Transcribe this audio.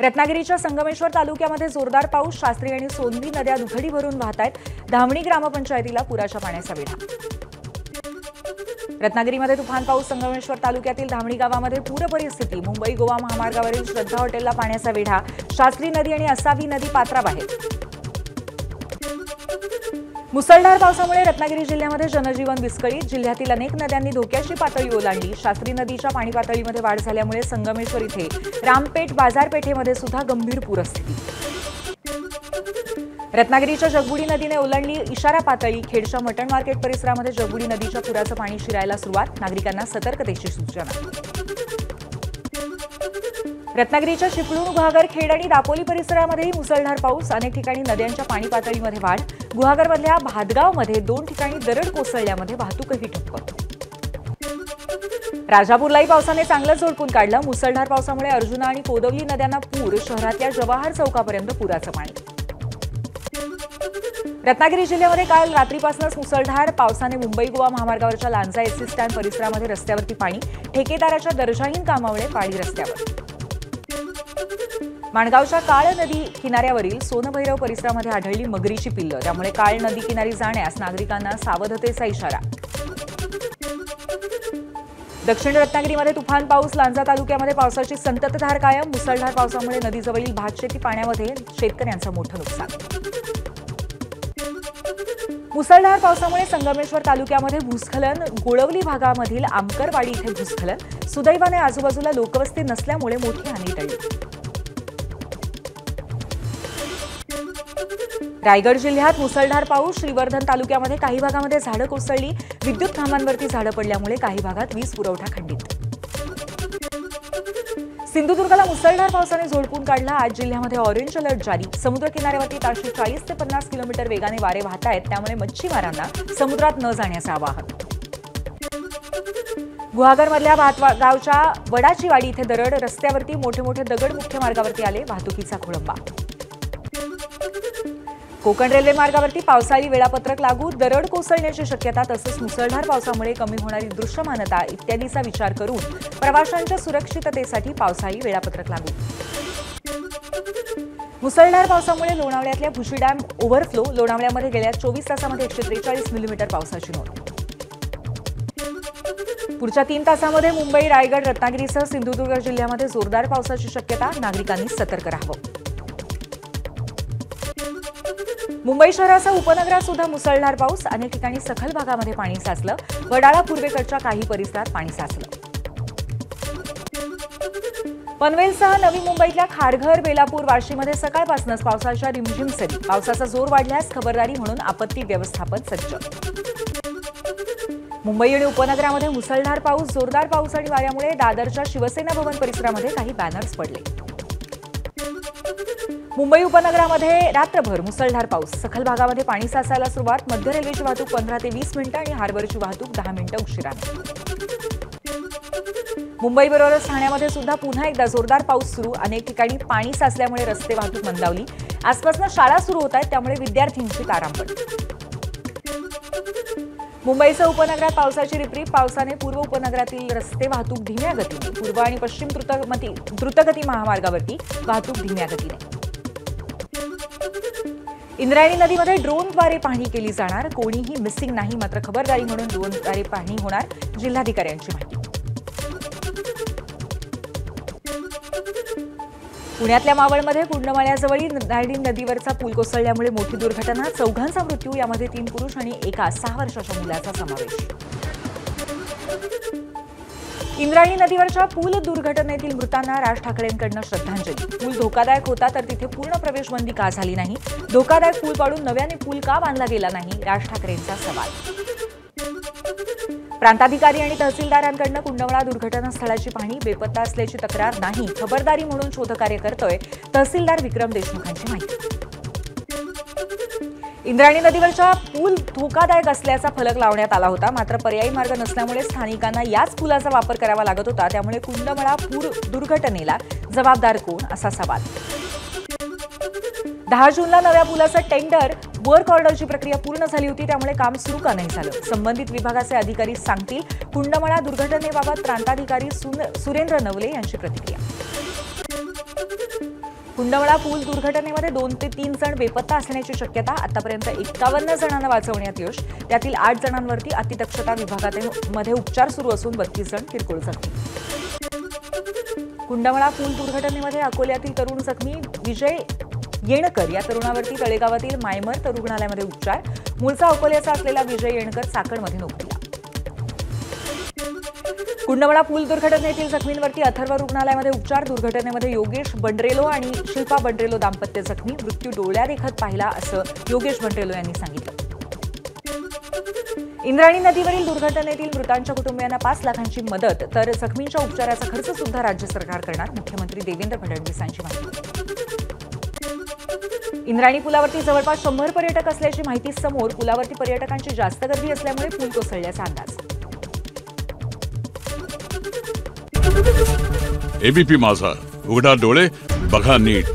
रत्नागिरीच्या संगमेश्वर तालुक्यामध्ये जोरदार पाऊस, शास्त्री आणि सोनवी नद्या दुथडी भरून वाहत आहेत। धामणी ग्रामपंचायतीला पुराच्या पाण्याचा वेढा। रत्नागिरीमध्ये तुफान पाऊस, संगमेश्वर तालुक्यातील धामणी गावामध्ये पूर परिस्थिती। मुंबई गोवा महामार्गावरील श्रद्धा हॉटेलला पाण्याचा वेढा। शास्त्री नदी आणि असावी नदी पात्राबाहेर। मुसळधार पावसामुळे रत्नागिरी जिल्ह्यामध्ये जनजीवन विस्कळीत। जिल्ह्यातील अनेक नद्यांनी धोक्याची पातळी ओलांडली। शास्त्री नदीच्या पाणी पातळीमध्ये वाढ झाल्यामुळे संगमेश्वर इथे रामपेठ बाजारपेठेमध्ये सुद्धा गंभीर पूरस्थिती। रत्नागिरीच्या जगबुडी नदीने ओलांडली इशारा पातळी। खेडच्या मटण मार्केट परिसरामध्ये जगबुडी नदीच्या पुराचं पाणी शिरायला सुरुवात। नागरिकांना सतर्कतेची सूचना। रत्नागिरीच्या चिपळूण, गुहागर, खेड आणि दापोली परिसरामध्येही मुसळधार पाऊस। अनेक ठिकाणी नद्यांच्या पाणी पातळीमध्ये वाढ। गुहागरमधल्या भातगावमध्ये 2 ठिकाणी दरड कोसळल्यामध्ये वाहतूकही ठप्प। राजापूरलाही पावसाने चांगलंच झोडपून काढलं। मुसळधार पावसामुळे अर्जुना आणि कोदवली नद्यांना पूर। शहरातल्या जवाहर चौकापर्यंत पुराचं पाणी। रत्नागिरी जिल्ह्यामध्ये काल रात्रीपासूनच मुसळधार पावसाने मुंबई गोवा महामार्गावरच्या लांजा एसटी स्टँड परिसरामध्ये रस्त्यावरती पाणी। ठेकेदाराच्या दर्जाहीन कामामुळे पाणी रस्त्यावर। माणगावच्या काळ नदी किनाऱ्यावरील सोनभैरव परिसरामध्ये आढळली मगरीची पिल्लं। त्यामुळे काळ नदी किनारी जाण्यास नागरिकांना सावधतेचा इशारा। दक्षिण रत्नागिरीमध्ये तुफान पाऊस, लांजा तालुक्यामध्ये पावसाची संततधार कायम। मुसळधार पावसामुळे नदीजवळील भातशेती पाण्यामध्ये शेतकऱ्यांचं मोठं नुकसान। मुसळधार पावसामुळे संगमेश्वर तालुक्यामध्ये भूस्खलन। गोळवली भागामधील आमकरवाडी इथे भूस्खलन। सुदैवाने आजूबाजूला लोकवस्ती नसल्यामुळे मोठी हानी टळली। रायगड जिल्ह्यात मुसळधार पाऊस। श्रीवर्धन तालुक्यामध्ये काही भागामध्ये झाडं कोसळली। विद्युत खांबांवरती झाडं पडल्यामुळे काही भागात वीज पुरवठा खंडित। सिंधुदुर्गला मुसळधार पावसाने झोडपून काढला। आज जिल्ह्यामध्ये ऑरेंज अलर्ट जारी। समुद्र किनाऱ्यावरती ताशी 40 ते 50 किलोमीटर वेगाने वारे वाहत आहेत। त्यामुळे मच्छीमारांना समुद्रात न जाण्याचं आवाहन। गुहागरमधल्या भातगावच्या वडाची वाडी इथे दरड। रस्त्यावरती मोठे मोठे दगड मुख्य मार्गावरती आले। वाहतुकीचा खोळंबा। कोकण रेल्वे मार्गावरती पावसाळी वेळापत्रक लागू। दरड कोसळण्याची शक्यता तसंच मुसळधार पावसामुळे कमी होणारी दृश्यमानता इत्यादीचा विचार करून प्रवाशांच्या सुरक्षिततेसाठी पावसाळी वेळापत्रक लागू। मुसळधार पावसामुळे लोणावळ्यातल्या भुशी डॅम ओव्हरफ्लो। लोणावळ्यामध्ये गेल्या 24 तासामध्ये 143 मिलीमीटर पावसाची नोंद। पुढच्या 3 तासामध्ये मुंबई, रायगड, रत्नागिरीसह सिंधुदुर्ग जिल्ह्यामध्ये जोरदार पावसाची शक्यता। नागरिकांनी सतर्क राहावं। मुंबई शहरासह उपनगरात सुद्धा मुसळधार पाऊस। अनेक ठिकाणी सखल भागामध्ये पाणी साचलं। वडाळा पूर्वेकडच्या काही परिसरात पाणी साचलं। पनवेलसह नवी मुंबईतल्या खारघर, बेलापूर, वाशीमध्ये सकाळपासूनच पावसाच्या रिमझिम सरी। पावसाचा जोर वाढल्यास खबरदारी म्हणून आपत्ती व्यवस्थापन सज्ज। मुंबई आणि उपनगरामध्ये मुसळधार पाऊस। जोरदार पाऊस आणि वाऱ्यामुळे दादरच्या शिवसेना भवन परिसरामध्ये काही बॅनर्स पडले। मुंबई उपनगरामध्ये रात्रभर मुसळधार पाऊस। सखल भागामध्ये पाणी साचायला सुरुवात। मध्य रेल्वेची वाहतूक 15 ते 20 मिनिटं आणि हार्बरची वाहतूक 10 मिनिटं उशिराने। मुंबईबरोबरच ठाण्यामध्ये सुद्धा पुन्हा एकदा जोरदार पाऊस सुरू। अनेक ठिकाणी पाणी साचल्यामुळे रस्ते वाहतूक मंदावली। आजपासून शाळा सुरू होत आहेत, त्यामुळे विद्यार्थ्यांची तारांबळ। मुंबईसह उपनगरात पावसाची रिपरिप। पावसाने पूर्व उपनगरातील रस्ते वाहतूक धीम्या गतीने। पूर्व आणि पश्चिम द्रुतगती महामार्गावरती वाहतूक धीम्या गतीने। इंद्रायणी नदीमध्ये ड्रोनद्वारे पाहणी केली जाणार। कोणीही मिसिंग नाही, मात्र खबरदारी म्हणून ड्रोनद्वारे पाहणी होणार। जिल्हाधिकाऱ्यांची माहिती। पुण्यातल्या मावळमध्ये कुंडमाळ्याजवळील इंद्रायणी नदीवरचा पूल कोसळल्यामुळे मोठी दुर्घटना। 4घांचा मृत्यू, यामध्ये 3 पुरुष आणि एका 6 वर्षाच्या मुलाचा समावेश। इंद्रायणी नदीवरच्या पूल दुर्घटनेतील मृतांना राज ठाकरेंकडून श्रद्धांजली। पूल धोकादायक होता तर तिथे पूर्ण प्रवेशबंदी का झाली नाही? धोकादायक पूल पाडून नव्याने पूल का बांधला गेला नाही? राज ठाकरेंचा सवाल। प्रांताधिकारी आणि तहसीलदारांकडून कुंडमाळा दुर्घटनास्थळाची पाहणी। बेपत्ता असल्याची तक्रार नाही, खबरदारी म्हणून शोधकार्य करतोय तहसीलदार विक्रम देशमुखांची माहिती। इंद्रायणी नदीवरचा पूल धोकादायक असल्याचा फलक लावण्यात आला होता, मात्र पर्यायी मार्ग नसल्यामुळे स्थानिकांना याच पुलाचा वापर करावा लागत होता। त्यामुळे कुंडमाळा पूर दुर्घटनेला जबाबदार कोण, असा सवाल। 10 जूनला नव्या पुलाचं टेंडर वर्क ऑर्डरची प्रक्रिया पूर्ण झाली होती, त्यामुळे काम सुरू का नाही झालं? संबंधित विभागाचे अधिकारी सांगतील। कुंडमाळा दुर्घटनेबाबत प्रांताधिकारी सुरेंद्र नवले यांची प्रतिक्रिया। कुंडवळा पूल दुर्घटनेमध्ये 2 ते 3 जण बेपत्ता असण्याची शक्यता. आतापर्यंत 51 जणांना वाचवण्यात यश. त्यातील 8 जणांवरती अतिदक्षता विभागामध्ये उपचार सुरू असून 32 जण किरकोळ जखमी. कुंडवळा पूल दुर्घटनेमध्ये अकोल्यातील तरुण जखमी. विजय येणकर या तरुणावरती तळेगावातील मायमर रुग्णालयामध्ये उपचार. मूळचा अकोल्याचा असलेला विजय येणकर चाकणमध्ये नोकरीला. कुंडवळा पूल दुर्घटनेतील जखमींवरती अथर्व रुग्णालयामध्ये उपचार. दुर्घटनेमध्ये योगेश बंड्रेलो आणि शिल्पा बंड्रेलो दाम्पत्य जखमी. मृत्यू डोळ्यादेखत पाहिला असं योगेश बंड्रेलो यांनी सांगितलं. इंद्रायणी नदीवरील दुर्घटनेतील मृतांच्या कुटुंबियांना 5 लाखांची मदत तर जखमींच्या उपचाराचा खर्च सुद्धा राज्य सरकार करणार. मुख्यमंत्री देवेंद्र फडणवीसांची माहिती. इंद्रायणी पुलावरती जवळपास 100 पर्यटक असल्याची माहिती समोर. पुलावरती पर्यटकांची जास्त गर्दी असल्यामुळे पूल कोसळल्याचा अंदाज. एबीपी माझा, उघडा डोळे बघा नीट.